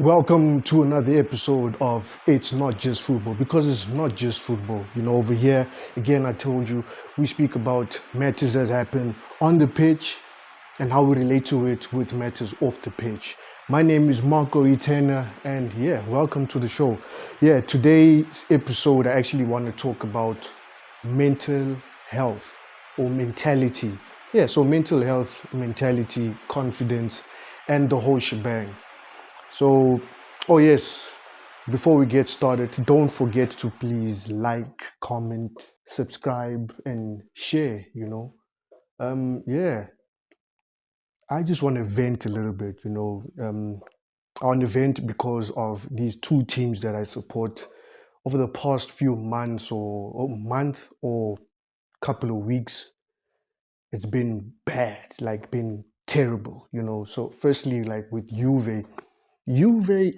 Welcome to another episode of It's Not Just Football, because it's not just football. Over here, again, I told you, we speak about matters that happen on the pitch and how we relate to it with matters off the pitch. My name is Marco Itena, and welcome to the show. Today's episode, I actually want to talk about mental health or mentality. So mental health, mentality, confidence, and the whole shebang. So, oh yes, before we get started, don't forget to please like, comment, subscribe, and share. Yeah, I just want to vent a little bit. I want to vent because of these two teams that I support over the past few months or month or couple of weeks. It's been bad, like been terrible. So, firstly, like with Juve, I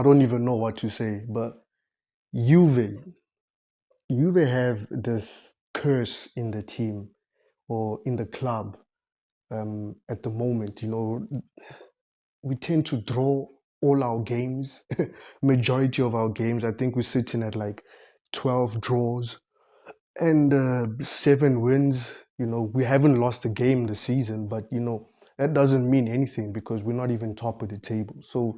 don't even know what to say, but Juve, Juve have this curse in the team or in the club at the moment. We tend to draw all our games, majority of our games. I think we're sitting at like 12 draws and 7 wins. We haven't lost a game this season, but that doesn't mean anything because we're not even top of the table. So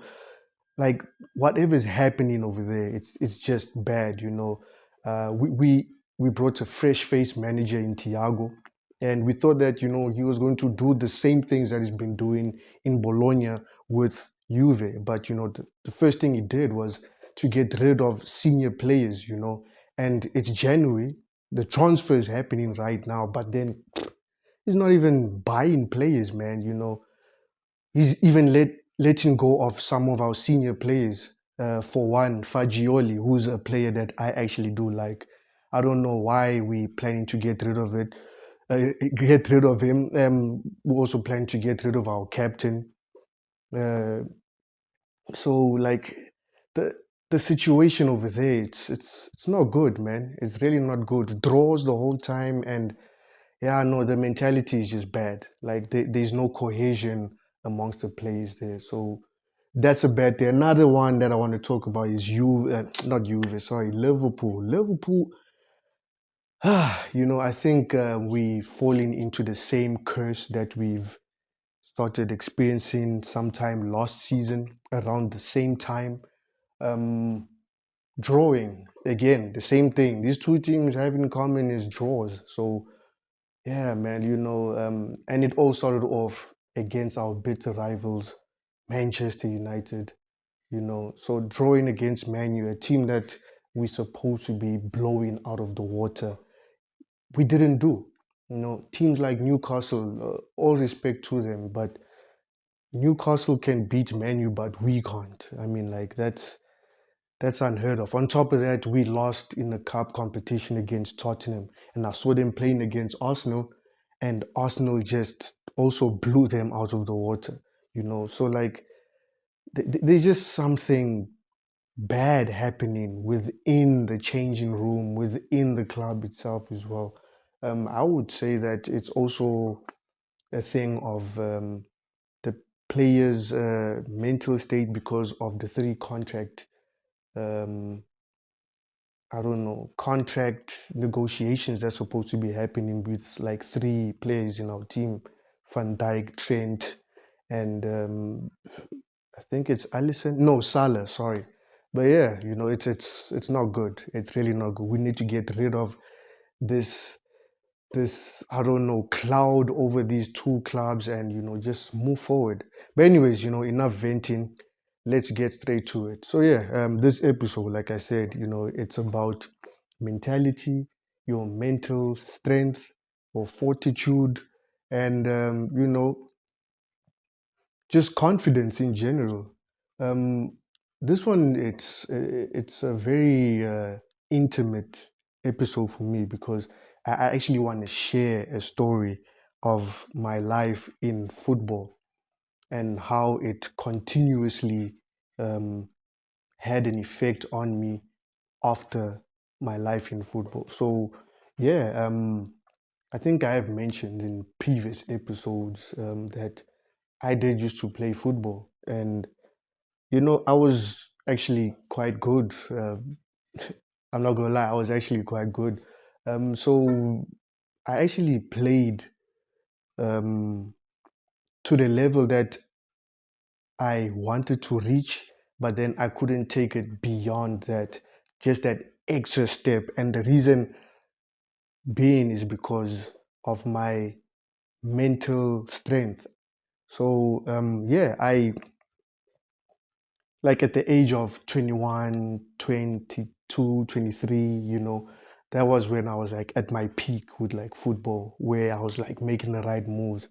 like whatever's happening over there, it's just bad. We brought a fresh face manager in Thiago, and we thought that he was going to do the same things that he's been doing in Bologna with Juve. But the first thing he did was to get rid of senior players. And it's January, the transfer is happening right now, but then he's not even buying players, man. He's even letting go of some of our senior players. For one, Fagioli, who's a player that I actually do like. I don't know why we planning to get rid of it. Get rid of him. We also plan to get rid of our captain. Uh, so like the the situation over there, it's not good, man. It's really not good. Draws the whole time, and yeah, no, the mentality is just bad. Like there's no cohesion amongst the players there. So that's a bad thing. Another one that I want to talk about is not Juve, sorry, Liverpool. Liverpool, I think we falling into the same curse that we've started experiencing sometime last season around the same time. Um, Drawing again, the same thing. These two teams have in common is draws. So yeah, man, and it all started off against our bitter rivals, Manchester United. So drawing against Man U, a team that we're supposed to be blowing out of the water, we didn't do. Teams like Newcastle, all respect to them, but Newcastle can beat Man U, but we can't. I mean, like that's unheard of. On top of that, we lost in the cup competition against Tottenham, and I saw them playing against Arsenal, and Arsenal just also blew them out of the water. So like there's just something bad happening within the changing room, within the club itself as well. I would say that it's also a thing of the players' mental state because of the three contract um, I don't know, contract negotiations that's supposed to be happening with like three players in our team, Van Dijk, Trent, and I think it's Allison. No, Salah. Sorry, but yeah, it's not good. It's really not good. We need to get rid of this I don't know cloud over these two clubs and just move forward. But anyways, enough venting. Let's get straight to it. So yeah, this episode, like I said, it's about mentality, your mental strength or fortitude, and just confidence in general. Um, this one, it's a very intimate episode for me because I actually want to share a story of my life in football and how it continuously um, had an effect on me after my life in football. So yeah, I think I have mentioned in previous episodes that I did used to play football, and I was actually quite good. I'm not gonna lie, I was actually quite good. So I actually played um, to the level that I wanted to reach, but then I couldn't take it beyond that, just that extra step. And the reason being is because of my mental strength. So yeah, I like at the age of 21, 22, 23, that was when I was like at my peak with like football, where I was like making the right moves,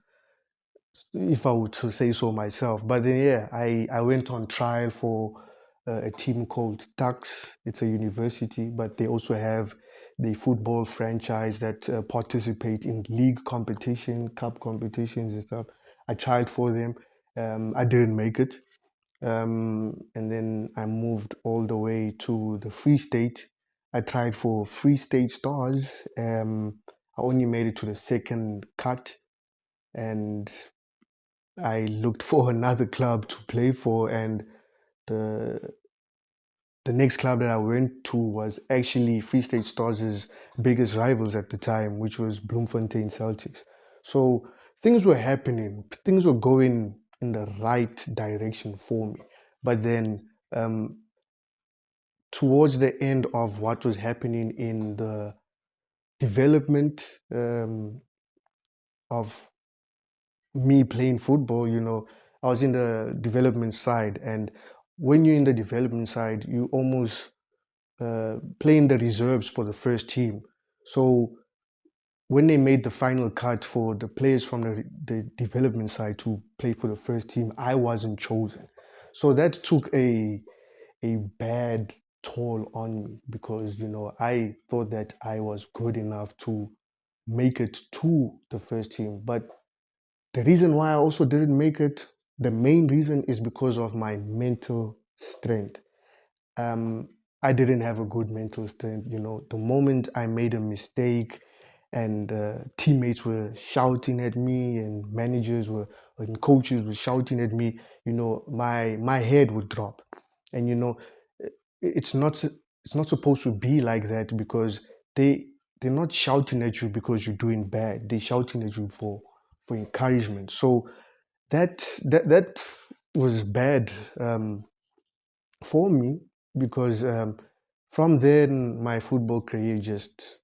if I were to say so myself. But then, yeah, I went on trial for a team called Tux. It's a university, but they also have the football franchise that participate in league competition, cup competitions and stuff. I tried for them. I didn't make it. And then I moved all the way to the Free State. I tried for Free State Stars. I only made it to the second cut, and I looked for another club to play for, and the the next club that I went to was actually Free State Stars' biggest rivals at the time, which was Bloemfontein Celtics. So things were happening, things were going in the right direction for me. But then towards the end of what was happening in the development of me playing football, I was in the development side. And when you're in the development side, you almost play in the reserves for the first team. So when they made the final cut for the players from the development side to play for the first team, I wasn't chosen. So that took a bad toll on me because, I thought that I was good enough to make it to the first team. But the reason why I also didn't make it, the main reason is because of my mental strength. Um, I didn't have a good mental strength. The moment I made a mistake and teammates were shouting at me and managers were and coaches were shouting at me, my head would drop. And it's not it's not supposed to be like that because they're not shouting at you because you're doing bad. They're shouting at you for encouragement. So that was bad for me because from then my football career just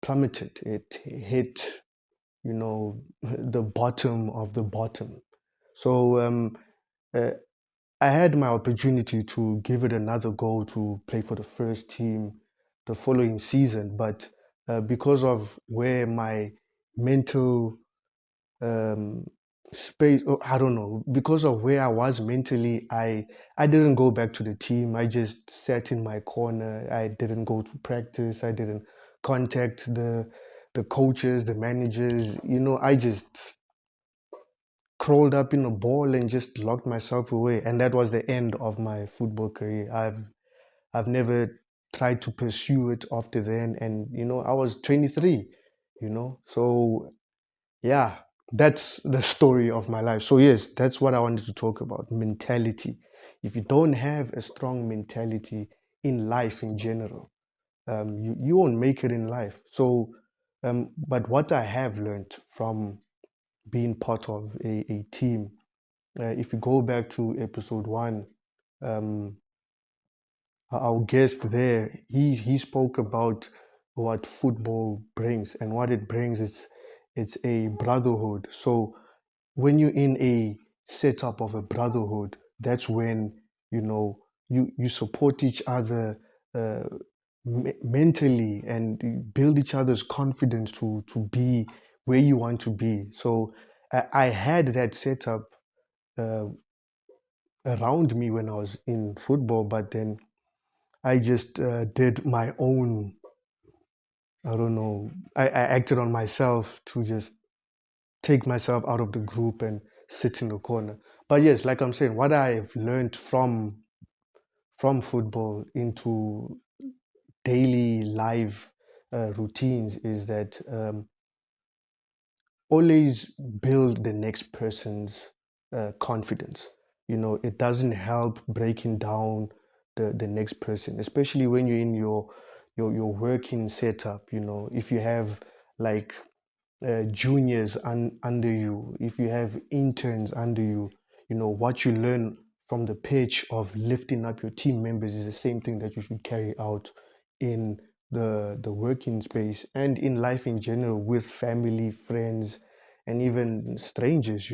plummeted. It hit, the bottom of the bottom. So uh, I had my opportunity to give it another go to play for the first team the following season, but because of where my mental um, space, oh, I don't know, because of where I was mentally, I didn't go back to the team. I just sat in my corner. I didn't go to practice. I didn't contact the coaches, the managers. I just crawled up in a ball and just locked myself away. And that was the end of my football career. I've never tried to pursue it after then. And I was 23. So yeah, that's the story of my life. So yes, that's what I wanted to talk about: mentality. If you don't have a strong mentality in life in general, you won't make it in life. So but what I have learned from being part of a team, if you go back to episode one, um, our guest there, he spoke about what football brings, and what it brings is it's a brotherhood. So when you're in a setup of a brotherhood, that's when you support each other uh, mentally, and you build each other's confidence to be where you want to be. So I had that setup uh, around me when I was in football, but then I just did my own. I don't know. I acted on myself to just take myself out of the group and sit in the corner. But yes, like I'm saying, what I've learned from football into daily life routines is that always build the next person's confidence. it doesn't help breaking down the next person, especially when you're in your working setup. If you have like juniors under you, if you have interns under you, what you learn from the pitch of lifting up your team members is the same thing that you should carry out in the working space and in life in general with family, friends, and even strangers.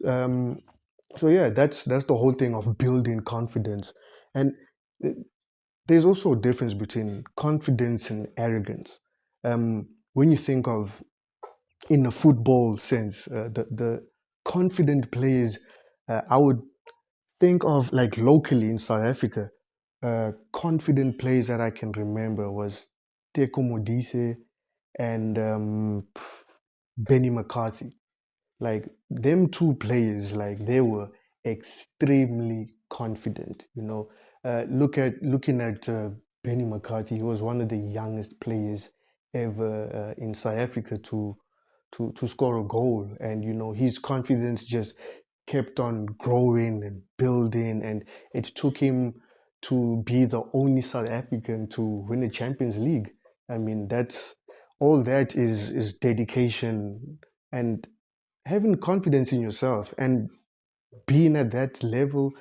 Um, so yeah, that's the whole thing of building confidence. And uh, there's also a difference between confidence and arrogance. When you think of in a football sense, the confident players, I would think of like locally in South Africa, confident players that I can remember was Teko Modise and Benny McCarthy. Like them two players, like they were extremely confident. Looking at Benny McCarthy, he was one of the youngest players ever in South Africa to score a goal, and his confidence just kept on growing and building, and it took him to be the only South African to win a Champions League. I mean, that's all that is dedication and having confidence in yourself, and being at that level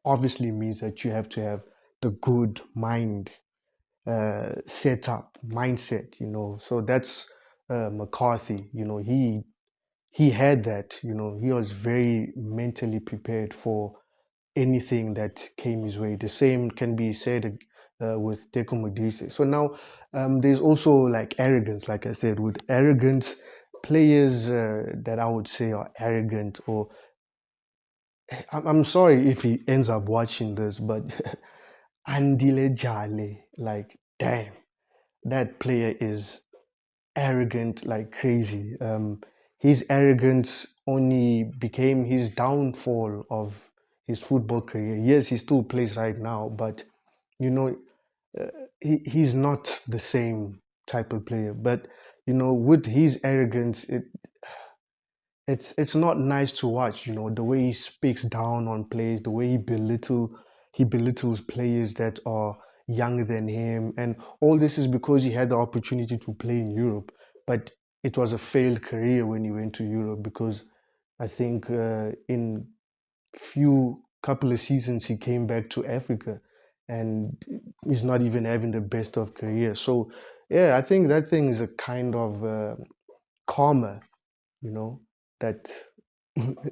obviously means that you have to have the good mind setup mindset. So that's McCarthy. He had that. He was very mentally prepared for anything that came his way. The same can be said with Teko Modise. So now there's also like arrogance, like I said, with arrogance players that I would say are arrogant, or I'm sorry if he ends up watching this, but Andile Jale, like damn, that player is arrogant like crazy. His arrogance only became his downfall of his football career. Yes, he still plays right now, but you know, uh, he's not the same type of player. But with his arrogance, it's not nice to watch. The way he speaks down on players, the way he belittles players that are younger than him, and all this is because he had the opportunity to play in Europe, but it was a failed career when he went to Europe because I think in few couple of seasons he came back to Africa, and he's not even having the best of career. So yeah, I think that thing is a kind of karma, you know, that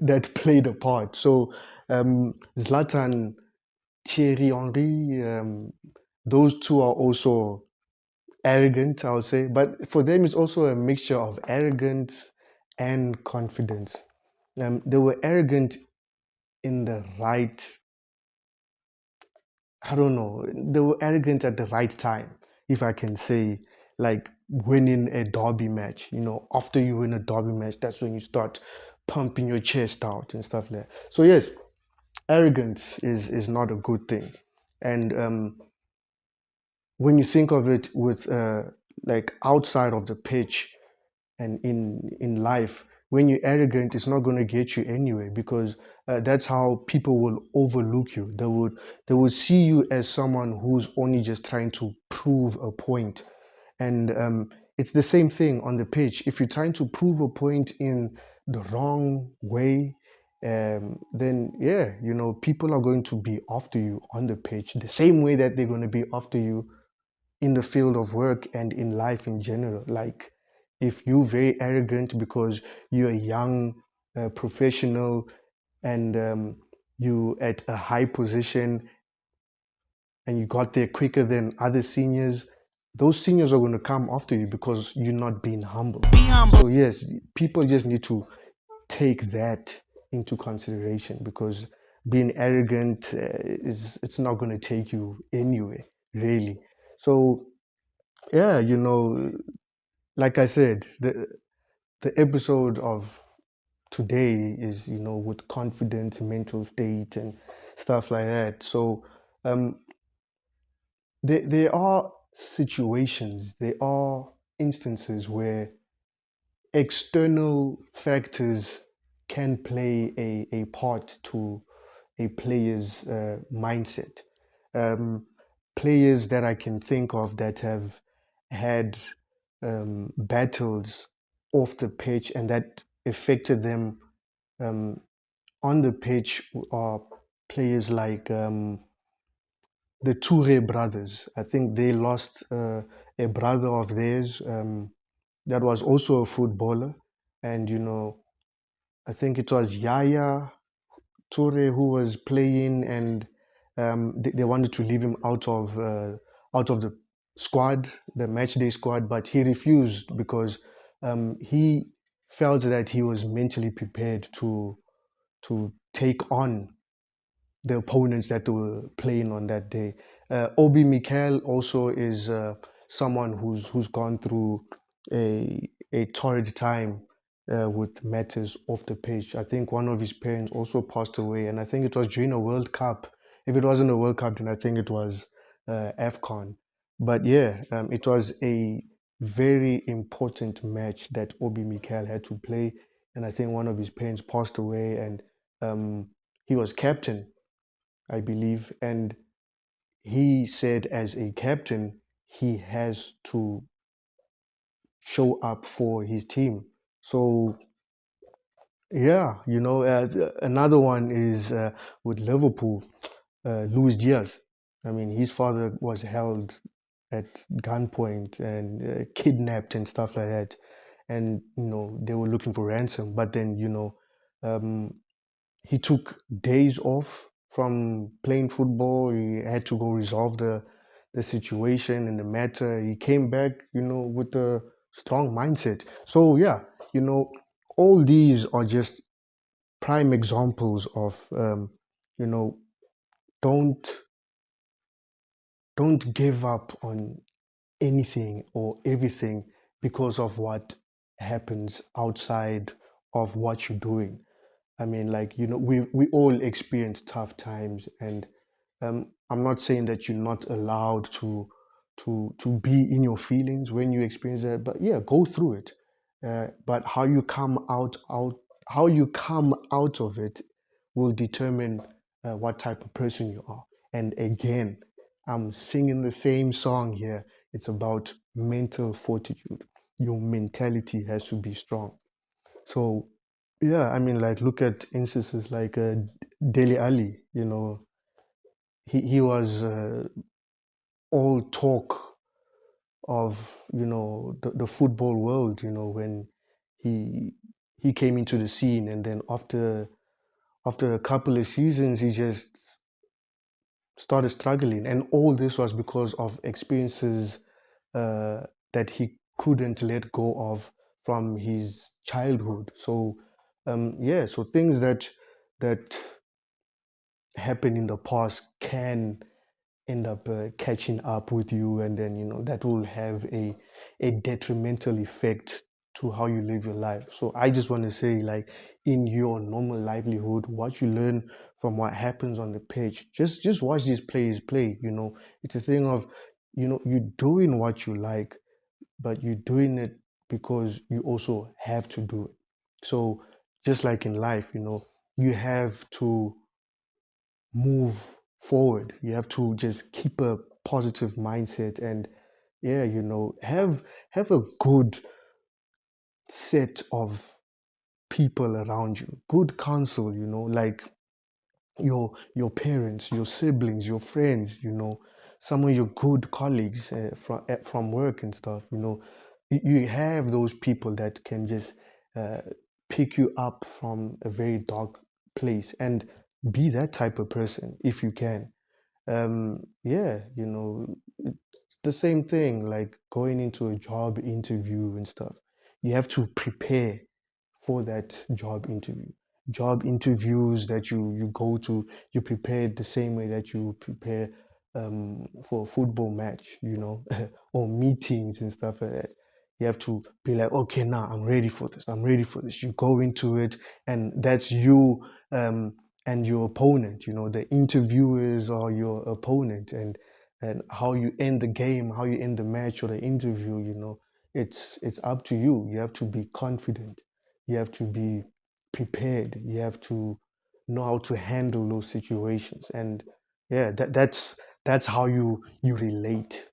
that played a part. So Zlatan, Thierry Henry, those two are also arrogant, I would say. But for them, it's also a mixture of arrogance and confidence. They were arrogant in the right, I don't know, they were arrogant at the right time, if I can say, like winning a derby match. After you win a derby match, that's when you start pumping your chest out and stuff like that. So yes, arrogance is not a good thing. And when you think of it with like outside of the pitch and in life, when you're arrogant, it's not going to get you anywhere, because that's how people will overlook you. They would see you as someone who's only just trying to prove a point. And it's the same thing on the pitch. If you're trying to prove a point in the wrong way, then yeah, people are going to be after you on the pitch the same way that they're going to be after you in the field of work and in life in general. Like, if you're very arrogant because you're a young professional, and you at a high position, and you got there quicker than other seniors, those seniors are going to come after you because you're not being humble. So yes, people just need to take that into consideration, because being arrogant is it's not going to take you anywhere, really. So yeah, like I said, the episode of today is with confidence, mental state, and stuff like that. So there are situations, there are instances where external factors can play a part to a player's mindset. Um, Players that I can think of that have had battles off the pitch and that affected them um, on the pitch are players like the Toure brothers. I think they lost a brother of theirs that was also a footballer, and I think it was Yaya Toure who was playing, and they wanted to leave him out of the squad, the match day squad, but he refused because he felt that he was mentally prepared to take on the opponents that they were playing on that day. Obi Mikel also is someone who's gone through a torrid time with matters off the pitch. I think one of his parents also passed away, and I think it was during a World Cup. If it wasn't a World Cup, then I think it was AFCON. But yeah, it was a very important match that Obi Mikel had to play, and I think one of his parents passed away, and he was captain, I believe. And he said, as a captain, he has to show up for his team. So, yeah, another one is with Liverpool, Luis Diaz. I mean, his father was held at gunpoint and kidnapped and stuff like that. And, they were looking for ransom. But then, um, he took days off from playing football. He had to go resolve the situation and the matter. He came back, with a strong mindset. So yeah, you know, all these are just prime examples of you know, don't don't give up on anything or everything because of what happens outside of what you're doing. I mean, like, we all experience tough times, and I'm not saying that you're not allowed to be in your feelings when you experience that, but yeah, go through it. But how you come out of it will determine what type of person you are. And again, I'm singing the same song here. It's about mental fortitude. Your mentality has to be strong. So, yeah, I mean, like, look at instances like Dele Ali. He was all talk of the football world. When he he came into the scene, and then after a couple of seasons, he just started struggling, and all this was because of experiences that he couldn't let go of from his childhood. So, yeah, so things that happen in the past can end up catching up with you, and then that will have a detrimental effect to how you live your life. So I just want to say, like, in your normal livelihood, what you learn from what happens on the pitch, just watch these players play. It's a thing of you doing what you like, but you're doing it because you also have to do it. So just like in life, you have to move forward. You have to just keep a positive mindset, and yeah, have a good set of people around you. Good counsel, like your parents, your siblings, your friends, some of your good colleagues from work and stuff. You have those people that can just uh, pick you up from a very dark place, and be that type of person if you can. Yeah, it's the same thing like going into a job interview and stuff. You have to prepare for that job interview. Job interviews that you go to, you prepare the same way that you prepare for a football match, or meetings and stuff like that. You have to be like, okay, now I'm ready for this. I'm ready for this. You go into it, and that's you and your opponent. The interviewers are your opponent, and how you end the game, how you end the match or the interview. It's up to you. You have to be confident. You have to be prepared. You have to know how to handle those situations. And yeah, that's how you relate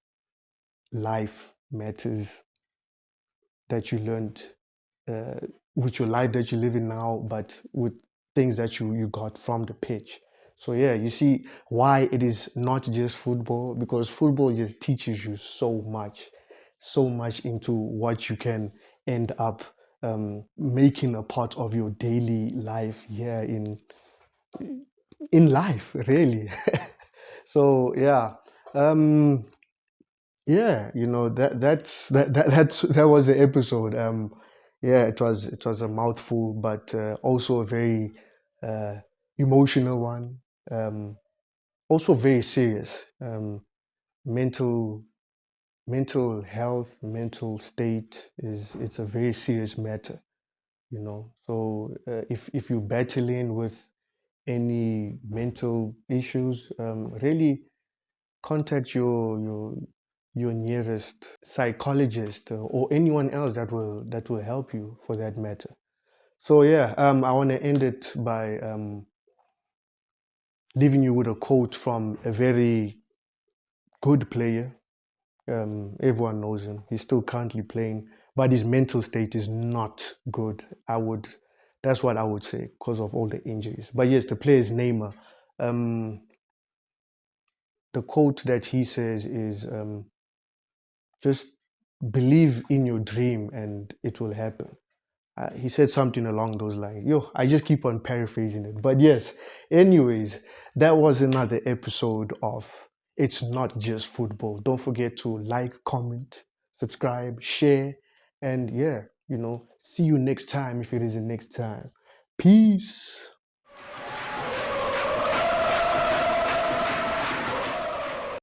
life matters that you learned uh, with your life that you live in now, but with things that you got from the pitch. So yeah, you see why it is not just football, because football just teaches you so much into what you can end up making a part of your daily life here in life, really. So yeah, um, yeah, that was the episode. Yeah, it was a mouthful, but also a very uh, emotional one. Um, also very serious. Mental mental health, mental state is it's a very serious matter. So if you're battling with any mental issues, really contact your nearest psychologist or anyone else that will help you for that matter. So yeah, I want to end it by leaving you with a quote from a very good player. Everyone knows him. He's still currently playing, but his mental state is not good. That's what I would say because of all the injuries. But yes, the player is Neymar. Um, the quote that he says is, just believe in your dream and it will happen. He said something along those lines. I just keep on paraphrasing it. But yes, anyways, that was another episode of It's Not Just Football. Don't forget to like, comment, subscribe, share, and yeah, see you next time if it is the next time. Peace.